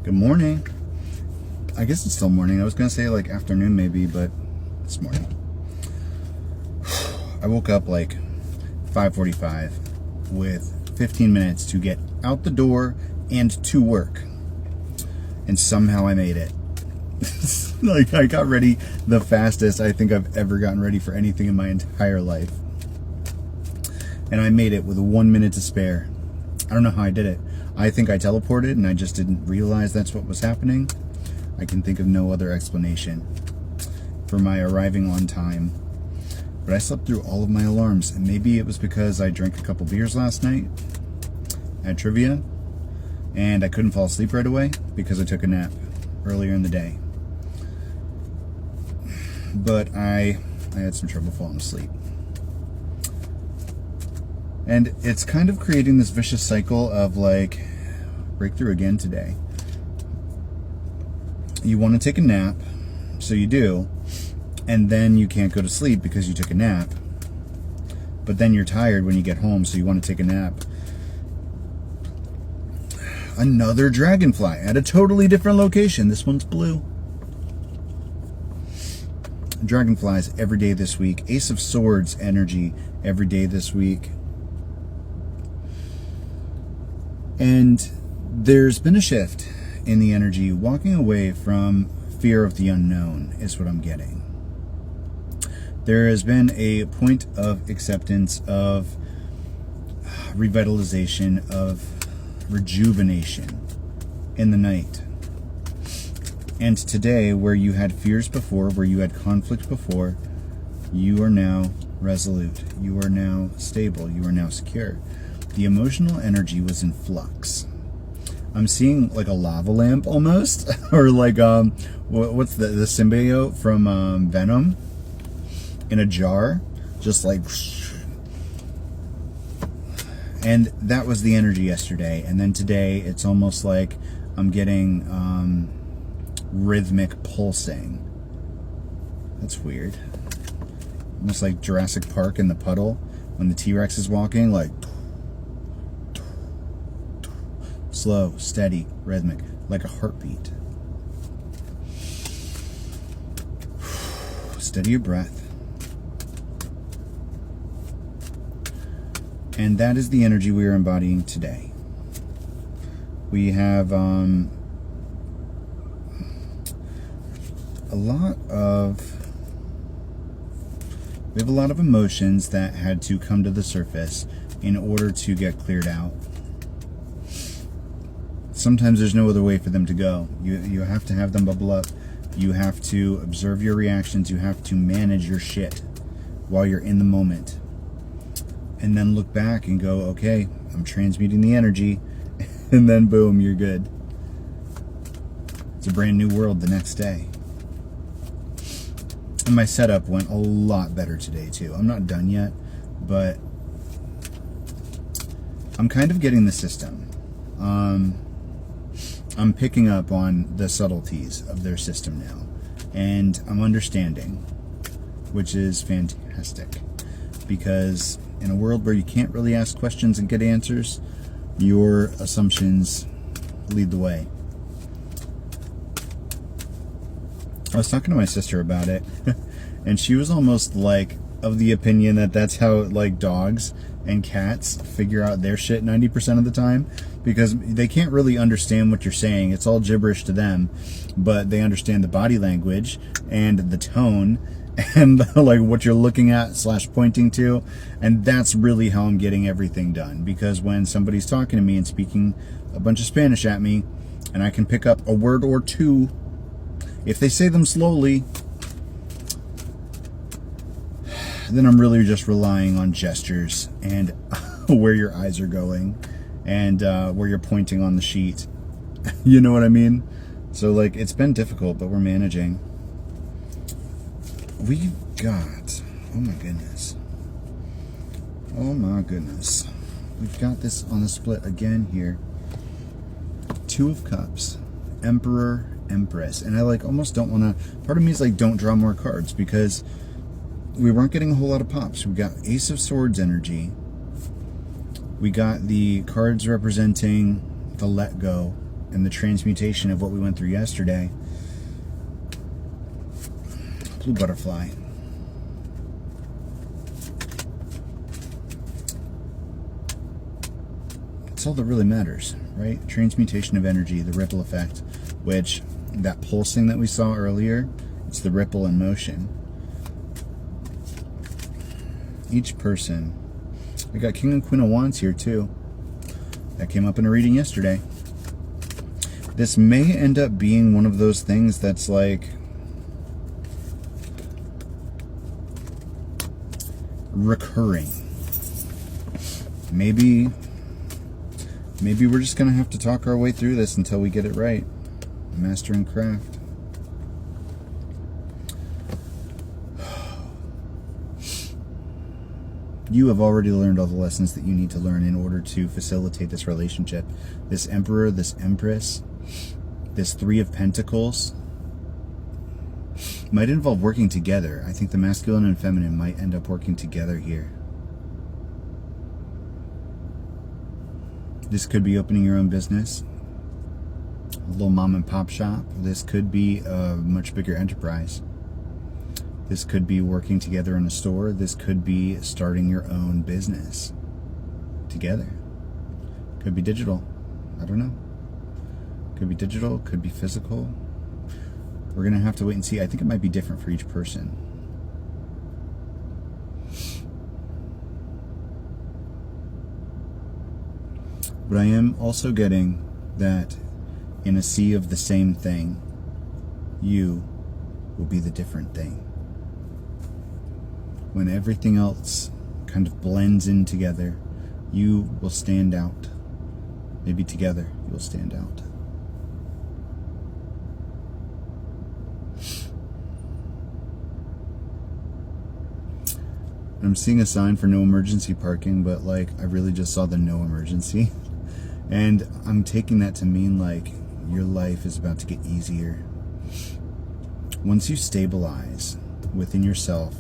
Good morning. I guess it's still morning. I was going to say like afternoon maybe, but it's morning. I woke up like 5:45 with 15 minutes to get out the door and to work. And somehow I made it. Like I got ready the fastest I think I've ever gotten ready for anything in my entire life. And I made it with 1 minute to spare. I don't know how I did it. I think I teleported and I just didn't realize that's what was happening. I can think of no other explanation for my arriving on time. But I slept through all of my alarms, and maybe it was because I drank a couple beers last night at trivia, and I couldn't fall asleep right away because I took a nap earlier in the day. But I had some trouble falling asleep. And it's kind of creating this vicious cycle of like, breakthrough again today. You want to take a nap, so you do, and then you can't go to sleep because you took a nap. But then you're tired when you get home, so you want to take a nap. Another dragonfly at a totally different location. This one's blue. Dragonflies every day this week. Ace of Swords energy every day this week. And there's been a shift in the energy, walking away from fear of the unknown is what I'm getting. There has been a point of acceptance, of revitalization, of rejuvenation in the night. And today, where you had fears before, where you had conflict before, you are now resolute. You are now stable. You are now secure. The emotional energy was in flux. I'm seeing like a lava lamp almost, or like what's the symbiote from Venom in a jar, just like. And that was the energy yesterday, and then today it's almost like I'm getting rhythmic pulsing. That's weird. Almost like Jurassic Park in the puddle when the T-Rex is walking, like. Slow, steady, rhythmic, like a heartbeat. Steady your breath. And that is the energy we are embodying today. We have a lot of emotions that had to come to the surface in order to get cleared out. Sometimes there's no other way for them to go. You have to have them bubble up. You have to observe your reactions. You have to manage your shit while you're in the moment. And then look back and go, okay, I'm transmuting the energy. And then boom, you're good. It's a brand new world the next day. And my setup went a lot better today too. I'm not done yet, but I'm kind of getting the system. I'm picking up on the subtleties of their system now, and I'm understanding, which is fantastic, because in a world where you can't really ask questions and get answers, your assumptions lead the way. I was talking to my sister about it, and she was almost like of the opinion that that's how like dogs and cats figure out their shit 90% of the time, because they can't really understand what you're saying. It's all gibberish to them, but they understand the body language and the tone and like what you're looking at / pointing to. And that's really how I'm getting everything done, because when somebody's talking to me and speaking a bunch of Spanish at me, and I can pick up a word or two, if they say them slowly, then I'm really just relying on gestures and where your eyes are going and where you're pointing on the sheet. You know what I mean? So like, it's been difficult, but we're managing. We've got, oh my goodness, we've got this on the split again here. Two of Cups, Emperor, Empress, and I like almost don't want to, part of me is like, don't draw more cards, because we weren't getting a whole lot of pops. We got Ace of Swords energy. We got the cards representing the let go and the transmutation of what we went through yesterday. Blue butterfly. That's all that really matters, right? Transmutation of energy, the ripple effect, which that pulsing that we saw earlier, it's the ripple in motion. Each person. We got King and Queen of Wands here too. That came up in a reading yesterday. This may end up being one of those things that's like recurring. Maybe we're just gonna have to talk our way through this until we get it right. Mastering craft. You have already learned all the lessons that you need to learn in order to facilitate this relationship. This Emperor, this Empress, this Three of Pentacles might involve working together. I think the masculine and feminine might end up working together here. This could be opening your own business, a little mom and pop shop. This could be a much bigger enterprise. This could be working together in a store. This could be starting your own business together. Could be digital. I don't know. Could be digital, could be physical. We're going to have to wait and see. I think it might be different for each person. But I am also getting that in a sea of the same thing, you will be the different thing. When everything else kind of blends in together, you will stand out. Maybe together you'll stand out. I'm seeing a sign for no emergency parking, but like I really just saw the no emergency. And I'm taking that to mean like your life is about to get easier. Once you stabilize within yourself,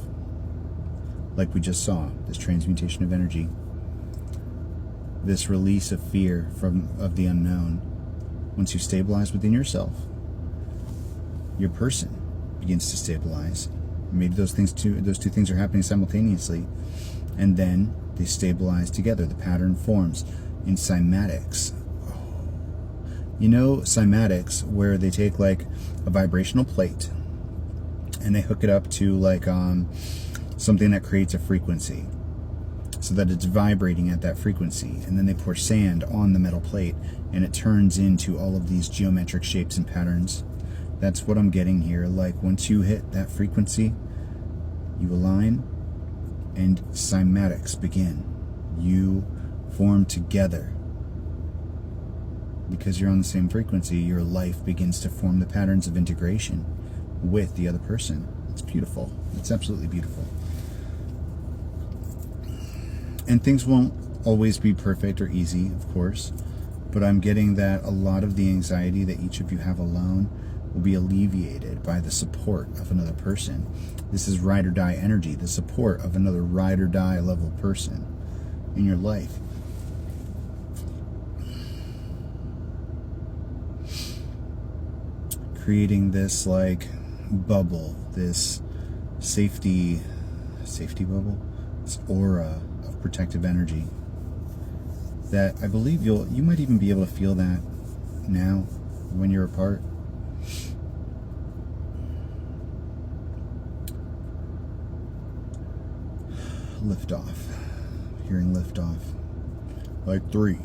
like we just saw, this transmutation of energy, this release of fear of the unknown, once you stabilize within yourself, your person begins to stabilize. Maybe those two things are happening simultaneously, and then they stabilize together. The pattern forms in cymatics. You know cymatics, where they take like a vibrational plate and they hook it up to like something that creates a frequency, so that it's vibrating at that frequency, and then they pour sand on the metal plate and it turns into all of these geometric shapes and patterns. That's what I'm getting here. Like once you hit that frequency, you align and cymatics begin. You form together. Because you're on the same frequency, your life begins to form the patterns of integration with the other person. It's beautiful. It's absolutely beautiful. And things won't always be perfect or easy, of course, but I'm getting that a lot of the anxiety that each of you have alone will be alleviated by the support of another person. This is ride or die energy, the support of another ride or die level person in your life. Creating this like bubble, this safety bubble, this aura of protective energy that I believe you might even be able to feel that now when you're apart. Lift off. Hearing lift off. Like 3,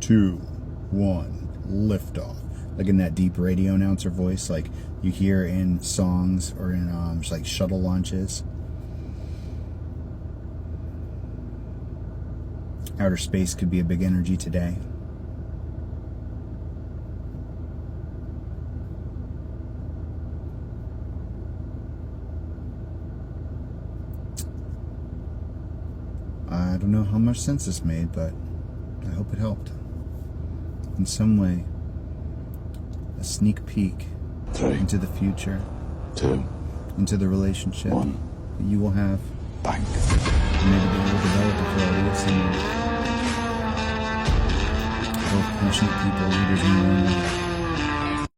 2, 1, lift off. Like in that deep radio announcer voice, like you hear in songs or in just like shuttle launches. Outer space could be a big energy today. I don't know how much sense this made, but I hope it helped in some way. A sneak peek 3, into the future, 2, into the relationship 1. that you will have. Bang. And maybe that you will develop before all of us. Both passionate people, leaders in their own life.